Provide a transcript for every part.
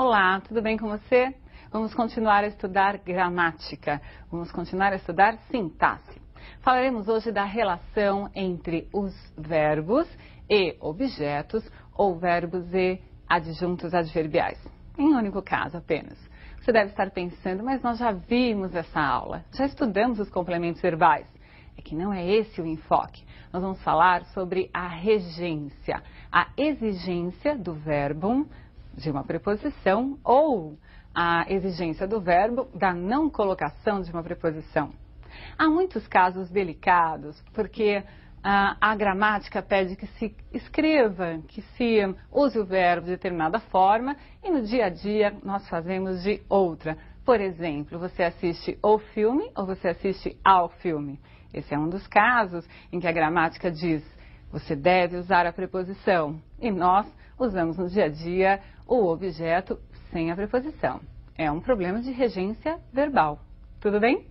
Olá, tudo bem com você? Vamos continuar a estudar gramática, vamos continuar a estudar sintaxe. Falaremos hoje da relação entre os verbos e objetos ou verbos e adjuntos adverbiais. Em um único caso apenas. Você deve estar pensando, mas nós já vimos essa aula, já estudamos os complementos verbais. É que não é esse o enfoque. Nós vamos falar sobre a regência, a exigência do verbo de uma preposição ou a exigência do verbo da não colocação de uma preposição. Há muitos casos delicados, porque a gramática pede que se escreva, que se use o verbo de determinada forma e no dia a dia nós fazemos de outra. Por exemplo, você assiste o filme ou você assiste ao filme. Esse é um dos casos em que a gramática diz você deve usar a preposição e nós usamos no dia a dia o objeto sem a preposição. É um problema de regência verbal. Tudo bem?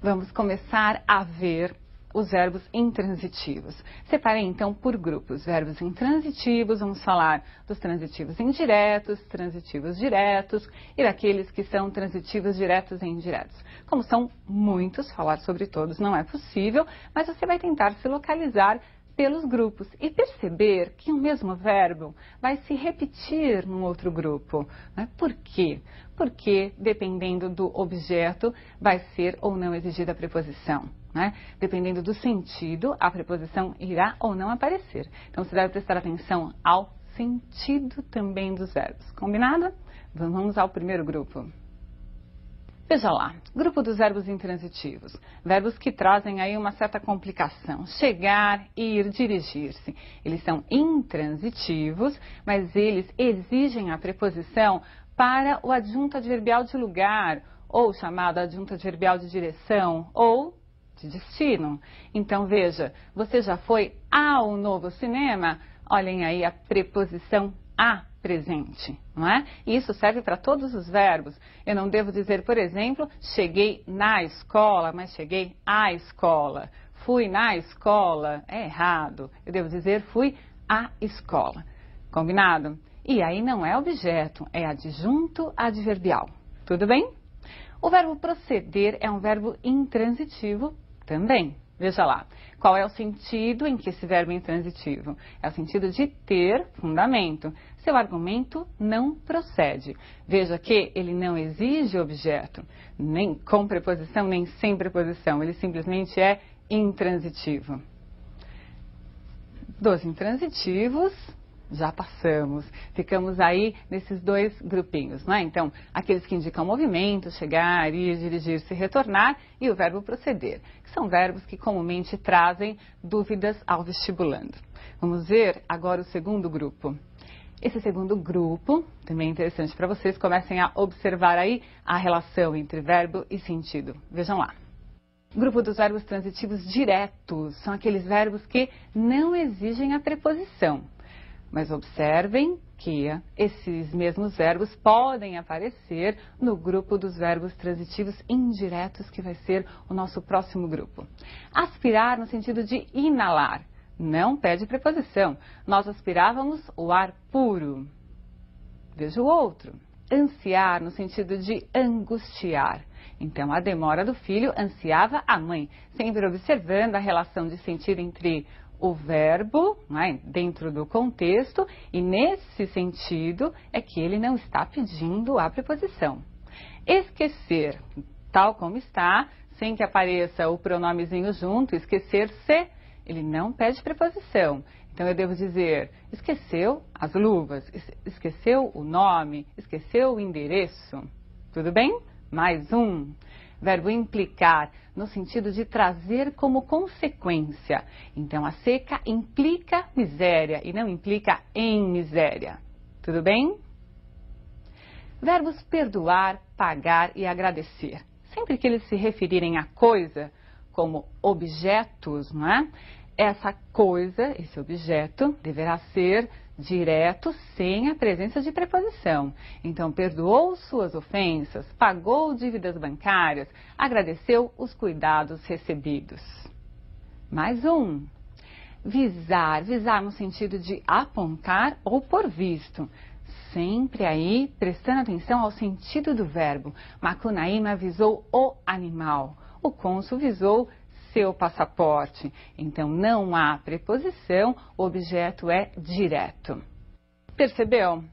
Vamos começar a ver os verbos intransitivos. Separei então por grupos. Verbos intransitivos, vamos falar dos transitivos indiretos, transitivos diretos e daqueles que são transitivos diretos e indiretos. Como são muitos, falar sobre todos não é possível, mas você vai tentar se localizar pelos grupos e perceber que o mesmo verbo vai se repetir num outro grupo. Né? Por quê? Porque, dependendo do objeto, vai ser ou não exigida a preposição. Né? Dependendo do sentido, a preposição irá ou não aparecer. Então, você deve prestar atenção ao sentido também dos verbos. Combinado? Vamos ao primeiro grupo. Veja lá, grupo dos verbos intransitivos, verbos que trazem aí uma certa complicação, chegar, ir, dirigir-se. Eles são intransitivos, mas eles exigem a preposição para o adjunto adverbial de lugar, ou chamado adjunto adverbial de direção, ou de destino. Então veja, você já foi ao novo cinema? Olhem aí a preposição a presente, não é? E isso serve para todos os verbos. Eu não devo dizer, por exemplo, cheguei na escola, mas cheguei à escola. Fui na escola, é errado. Eu devo dizer fui à escola. Combinado? E aí não é objeto, é adjunto adverbial. Tudo bem? O verbo proceder é um verbo intransitivo também. Veja lá, qual é o sentido em que esse verbo é intransitivo? É o sentido de ter fundamento. Seu argumento não procede. Veja que ele não exige objeto, nem com preposição, nem sem preposição. Ele simplesmente é intransitivo. Dos intransitivos, já passamos. Ficamos aí nesses dois grupinhos, né? Então, aqueles que indicam movimento, chegar, ir, dirigir-se, retornar, e o verbo proceder, que são verbos que comumente trazem dúvidas ao vestibulando. Vamos ver agora o segundo grupo. Esse segundo grupo, também é interessante para vocês, comecem a observar aí a relação entre verbo e sentido. Vejam lá. Grupo dos verbos transitivos diretos, são aqueles verbos que não exigem a preposição. Mas observem que esses mesmos verbos podem aparecer no grupo dos verbos transitivos indiretos, que vai ser o nosso próximo grupo. Aspirar no sentido de inalar, não pede preposição. Nós aspirávamos o ar puro. Veja o outro. Ansiar no sentido de angustiar. Então, a demora do filho ansiava a mãe, sempre observando a relação de sentido entre o verbo, né, dentro do contexto, e nesse sentido é que ele não está pedindo a preposição. Esquecer, tal como está, sem que apareça o pronomezinho junto, esquecer-se, ele não pede preposição. Então eu devo dizer, esqueceu as luvas, esqueceu o nome, esqueceu o endereço. Tudo bem? Mais um. Verbo implicar, no sentido de trazer como consequência. Então, a seca implica miséria e não implica em miséria. Tudo bem? Verbos perdoar, pagar e agradecer. Sempre que eles se referirem a coisa, como objetos, não é? Essa coisa, esse objeto, deverá ser direto, sem a presença de preposição. Então, perdoou suas ofensas, pagou dívidas bancárias, agradeceu os cuidados recebidos. Mais um. Visar, visar no sentido de apontar ou por visto. sempre aí prestando atenção ao sentido do verbo. Macunaíma visou o animal. O cônsul visou seu passaporte. Então, não há preposição, o objeto é direto. Percebeu?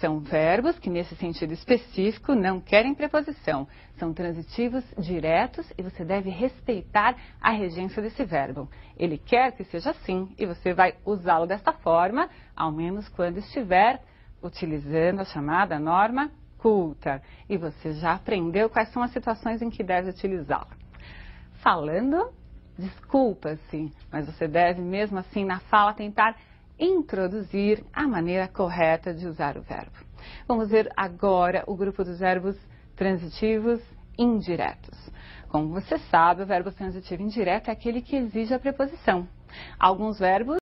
São verbos que, nesse sentido específico, não querem preposição. São transitivos diretos e você deve respeitar a regência desse verbo. Ele quer que seja assim e você vai usá-lo desta forma, ao menos quando estiver utilizando a chamada norma culta. E você já aprendeu quais são as situações em que deve utilizá-la. Falando, desculpa-se, mas você deve, mesmo assim, na fala, tentar introduzir a maneira correta de usar o verbo. Vamos ver agora o grupo dos verbos transitivos indiretos. Como você sabe, o verbo transitivo indireto é aquele que exige a preposição. Alguns verbos